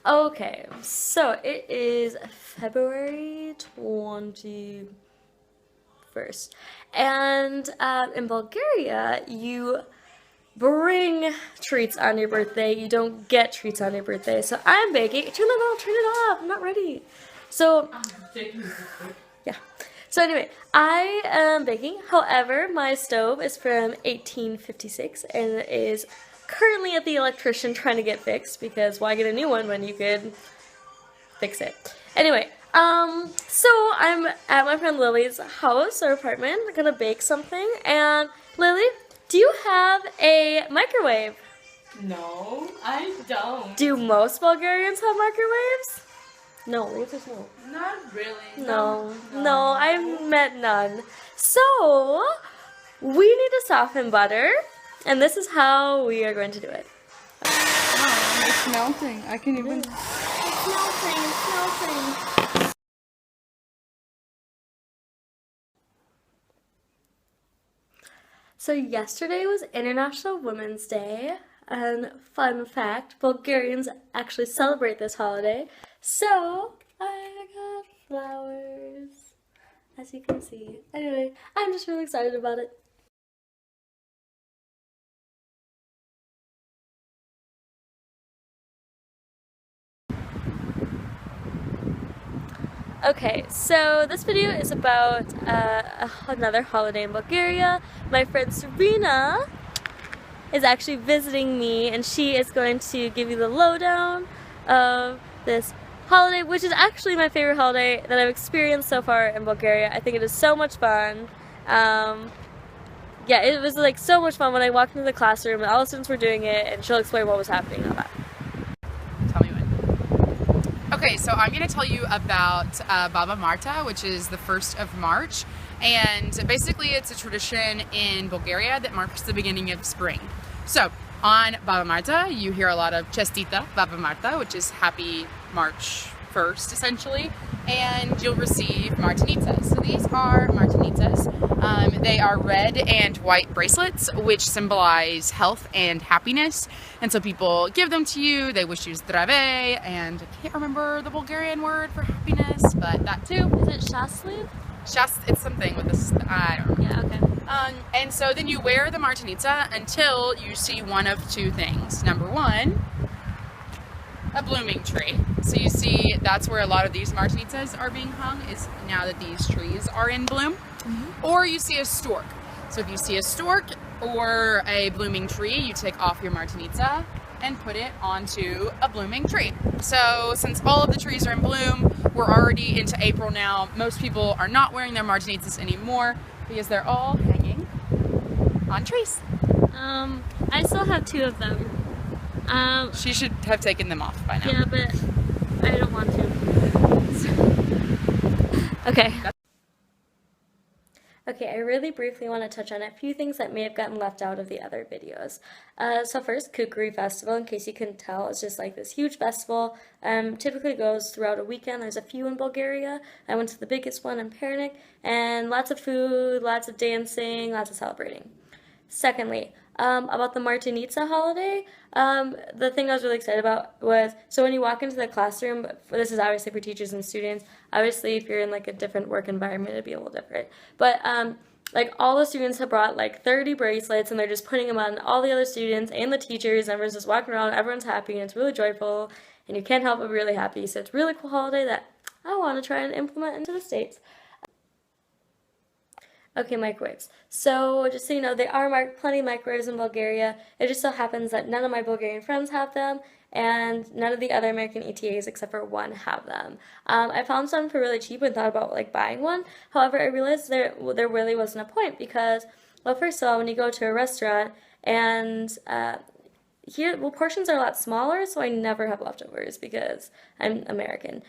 Okay, so it is February 21st. And in Bulgaria, you bring treats on your birthday. You don't get treats on your birthday. So I'm baking. Turn it off. I'm not ready. So, yeah. So anyway, I am baking. However, my stove is from 1856 and it is currently at the electrician trying to get fixed because why get a new one when you could fix it? Anyway, so I'm at my friend Lily's house or apartment. I'm gonna bake something. And Lily, do you have a microwave? No, I don't. Do most Bulgarians have microwaves? No, the answer's no. Not really. No, I've met none. So, we need to soften butter, and this is how we are going to do it. Oh, it's melting. I can even... It's melting. So yesterday was International Women's Day, and fun fact, Bulgarians actually celebrate this holiday, so I got flowers, as you can see. Anyway, I'm just really excited about it. Okay, so this video is about another holiday in Bulgaria. My friend Serena is actually visiting me and she is going to give you the lowdown of this holiday, which is actually my favorite holiday that I've experienced so far in Bulgaria. I think it is so much fun. Yeah, it was like so much fun when I walked into the classroom and all the students were doing it, and she'll explain what was happening and all that. Tell me when. Okay, so I'm going to tell you about Baba Marta, which is the 1st of March. And basically it's a tradition in Bulgaria that marks the beginning of spring. So on Baba Marta, you hear a lot of Chestita Baba Marta, which is happy March 1st essentially, and you'll receive martinitas. So these are martinitas. They are red and white bracelets which symbolize health and happiness, and so people give them to you. They wish you zdrave, and I can't remember the Bulgarian word for happiness, but that too. Is it shasliv? It's something with this, I don't know. Yeah, okay. And so then you wear the martinita until you see one of two things. Number one, a blooming tree. So you see that's where a lot of these martinitas are being hung, is now that these trees are in bloom. Mm-hmm. Or you see a stork. So if you see a stork or a blooming tree, you take off your martinita and put it onto a blooming tree. So since all of the trees are in bloom, we're already into April now. Most people are not wearing their martinitas anymore because they're all hanging on trees. I still have two of them. She should have taken them off by now. Yeah, but I don't want to. Okay. Okay, I really briefly want to touch on a few things that may have gotten left out of the other videos. So first, Kukri Festival, in case you couldn't tell, it's just like this huge festival. Typically goes throughout a weekend. There's a few in Bulgaria. I went to the biggest one in Pernik, and lots of food, lots of dancing, lots of celebrating. Secondly, about the Martinitsa holiday, the thing I was really excited about was, so when you walk into the classroom, this is obviously for teachers and students, obviously if you're in like a different work environment, it'd be a little different, but like all the students have brought like 30 bracelets and they're just putting them on all the other students and the teachers, and everyone's just walking around, everyone's happy, and it's really joyful, and you can't help but be really happy, so it's a really cool holiday that I want to try and implement into the States. Okay, microwaves. So just so you know, there are plenty of microwaves in Bulgaria. It just so happens that none of my Bulgarian friends have them, and none of the other American ETAs except for one have them. I found some for really cheap and thought about like buying one. However, I realized there really wasn't a point because, well, first of all, when you go to a restaurant and here, well, portions are a lot smaller, so I never have leftovers because I'm American.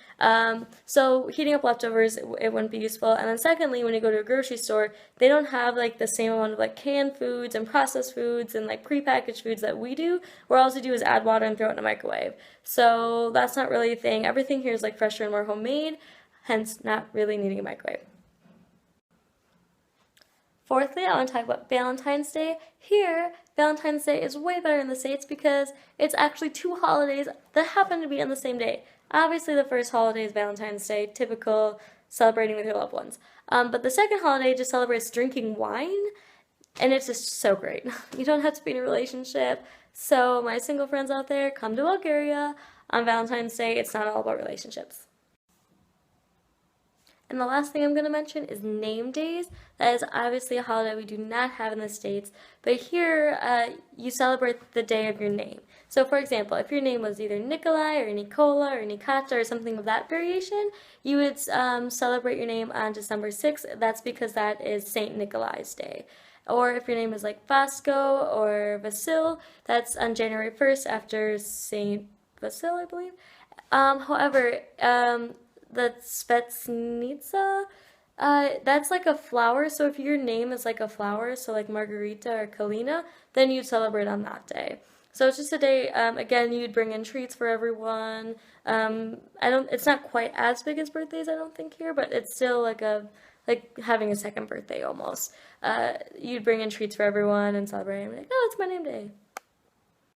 So heating up leftovers, it wouldn't be useful. And then secondly, when you go to a grocery store, they don't have like the same amount of like canned foods and processed foods and like prepackaged foods that we do, where all you do is add water and throw it in a microwave. So that's not really a thing. Everything here is like fresher and more homemade, hence not really needing a microwave. Fourthly, I want to talk about Valentine's Day. Here, Valentine's Day is way better in the States because it's actually two holidays that happen to be on the same day. Obviously, the first holiday is Valentine's Day, typical celebrating with your loved ones. But the second holiday just celebrates drinking wine, and it's just so great. You don't have to be in a relationship. So, my single friends out there, come to Bulgaria on Valentine's Day. It's not all about relationships. And the last thing I'm going to mention is name days. That is obviously a holiday we do not have in the States, but here you celebrate the day of your name. So for example, if your name was either Nikolai or Nicola or Nikata or something of that variation, you would celebrate your name on December 6th. That's because that is St. Nikolai's Day. Or if your name is like Vasco or Vasil, that's on January 1st after St. Vasil, I believe. However, the Svetsnitsa, that's like a flower. So if your name is like a flower, so like Margarita or Kalina, then you'd celebrate on that day. So it's just a day, again, you'd bring in treats for everyone. It's not quite as big as birthdays, I don't think here, but it's still like having a second birthday almost. You'd bring in treats for everyone and celebrate and be like, oh, it's my name day.